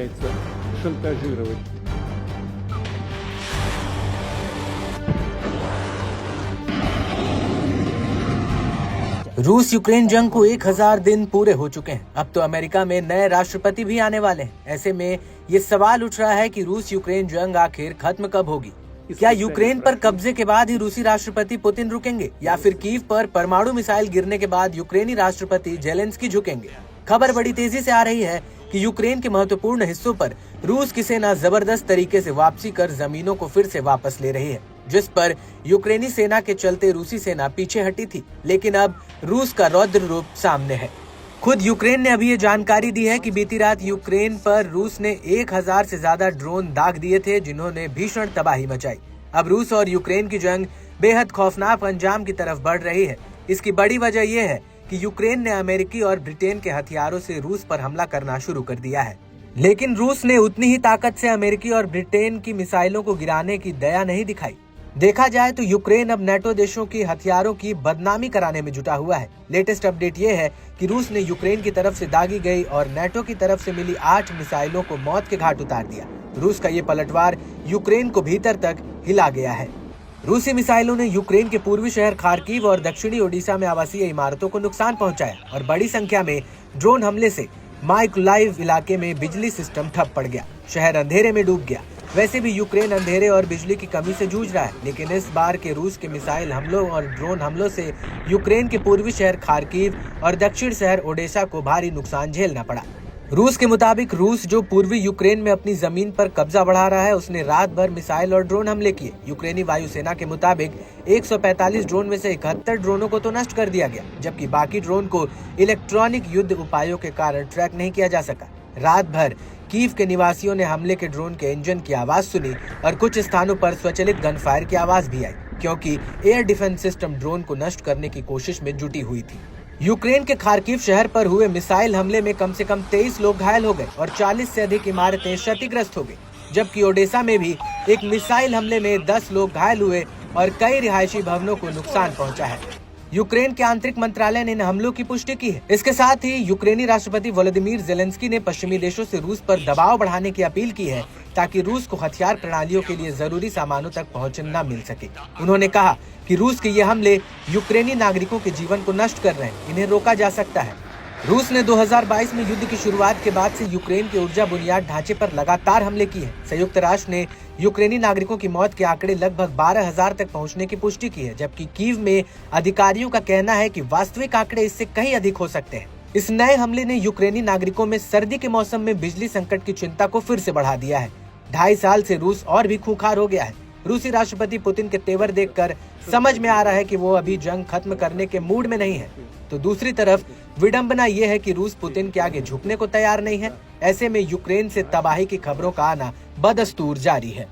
пытается шантажировать. रूस यूक्रेन जंग को 1000 दिन पूरे हो चुके हैं। अब तो अमेरिका में नए राष्ट्रपति भी आने वाले हैं। ऐसे में ये सवाल उठ रहा है कि रूस यूक्रेन जंग आखिर खत्म कब होगी? क्या यूक्रेन पर कब्जे के बाद ही रूसी राष्ट्रपति पुतिन रुकेंगे, या फिर कीव पर परमाणु मिसाइल गिरने के बाद यूक्रेनी राष्ट्रपति जेलेंस्की झुकेंगे? खबर बड़ी तेजी से आ रही है कि यूक्रेन के महत्वपूर्ण हिस्सों पर रूस की सेना जबरदस्त तरीके से वापसी कर जमीनों को फिर से वापस ले रही है, जिस पर यूक्रेनी सेना के चलते रूसी सेना पीछे हटी थी। लेकिन अब रूस का रौद्र रूप सामने है। खुद यूक्रेन ने अभी ये जानकारी दी है कि बीती रात यूक्रेन पर रूस ने 1000 से ज्यादा ड्रोन दाग दिए थे, जिन्होंने भीषण तबाही मचाई। अब रूस और यूक्रेन की जंग बेहद खौफनाक अंजाम की तरफ बढ़ रही है। इसकी बड़ी वजह यह है कि यूक्रेन ने अमेरिकी और ब्रिटेन के हथियारों से रूस पर हमला करना शुरू कर दिया है। लेकिन रूस ने उतनी ही ताकत से अमेरिकी और ब्रिटेन की मिसाइलों को गिराने की दया नहीं दिखाई। देखा जाए तो यूक्रेन अब नेटो देशों की हथियारों की बदनामी कराने में जुटा हुआ है। लेटेस्ट अपडेट ये है कि रूस ने यूक्रेन की तरफ से दागी गई और नेटो की तरफ से मिली 8 मिसाइलों को मौत के घाट उतार दिया। रूस का ये पलटवार यूक्रेन को भीतर तक हिला गया है। रूसी मिसाइलों ने यूक्रेन के पूर्वी शहर खार्किव और दक्षिणी ओडिशा में आवासीय इमारतों को नुकसान पहुंचाया और बड़ी संख्या में ड्रोन हमले से माइकोलाइव इलाके में बिजली सिस्टम ठप पड़ गया। शहर अंधेरे में डूब गया। वैसे भी यूक्रेन अंधेरे और बिजली की कमी से जूझ रहा है, लेकिन इस बार के रूस के मिसाइल हमलों और ड्रोन हमलों से यूक्रेन के पूर्वी शहर खार्किव और दक्षिण शहर ओडेसा को भारी नुकसान झेलना पड़ा। रूस के मुताबिक रूस जो पूर्वी यूक्रेन में अपनी जमीन पर कब्जा बढ़ा रहा है, उसने रात भर मिसाइल और ड्रोन हमले किए। यूक्रेनी वायुसेना के मुताबिक 145 ड्रोन में से 71 ड्रोनों को तो नष्ट कर दिया गया, जबकि बाकी ड्रोन को इलेक्ट्रॉनिक युद्ध उपायों के कारण ट्रैक नहीं किया जा सका। रात भर कीव के निवासियों ने हमले के ड्रोन के इंजन की आवाज सुनी और कुछ स्थानों पर स्वचालित गन फायर की आवाज भी आई, क्योंकि एयर डिफेंस सिस्टम ड्रोन को नष्ट करने की कोशिश में जुटी हुई थी। यूक्रेन के खार्किव शहर पर हुए मिसाइल हमले में कम से कम 23 लोग घायल हो गए और 40 से अधिक इमारतें क्षतिग्रस्त हो गई, जबकि ओडेसा में भी एक मिसाइल हमले में 10 लोग घायल हुए और कई रिहायशी भवनों को नुकसान पहुंचा है। यूक्रेन के आंतरिक मंत्रालय ने इन हमलों की पुष्टि की है। इसके साथ ही यूक्रेनी राष्ट्रपति व्लादिमीर जेलेंस्की ने पश्चिमी देशों से रूस पर दबाव बढ़ाने की अपील की है, ताकि रूस को हथियार प्रणालियों के लिए जरूरी सामानों तक पहुंच न मिल सके। उन्होंने कहा कि रूस के ये हमले यूक्रेनी नागरिकों के जीवन को नष्ट कर रहे हैं, इन्हें रोका जा सकता है। रूस ने 2022 में युद्ध की शुरुआत के बाद से यूक्रेन के ऊर्जा बुनियाद ढांचे पर लगातार हमले किए हैं। संयुक्त राष्ट्र ने यूक्रेनी नागरिकों की मौत के आंकड़े लगभग 12,000 तक पहुंचने की पुष्टि की है, जबकि कीव में अधिकारियों का कहना है कि वास्तविक आंकड़े इससे कहीं अधिक हो सकते हैं। इस नए हमले ने यूक्रेनी नागरिकों में सर्दी के मौसम में बिजली संकट की चिंता को फिर से बढ़ा दिया है। 2.5 साल से रूस और भी खूंखार हो गया है। रूसी राष्ट्रपति पुतिन के तेवर देखकर समझ में आ रहा है कि वो अभी जंग खत्म करने के मूड में नहीं है। तो दूसरी तरफ विडंबना ये है कि रूस पुतिन के आगे झुकने को तैयार नहीं है। ऐसे में यूक्रेन से तबाही की खबरों का आना बदस्तूर जारी है।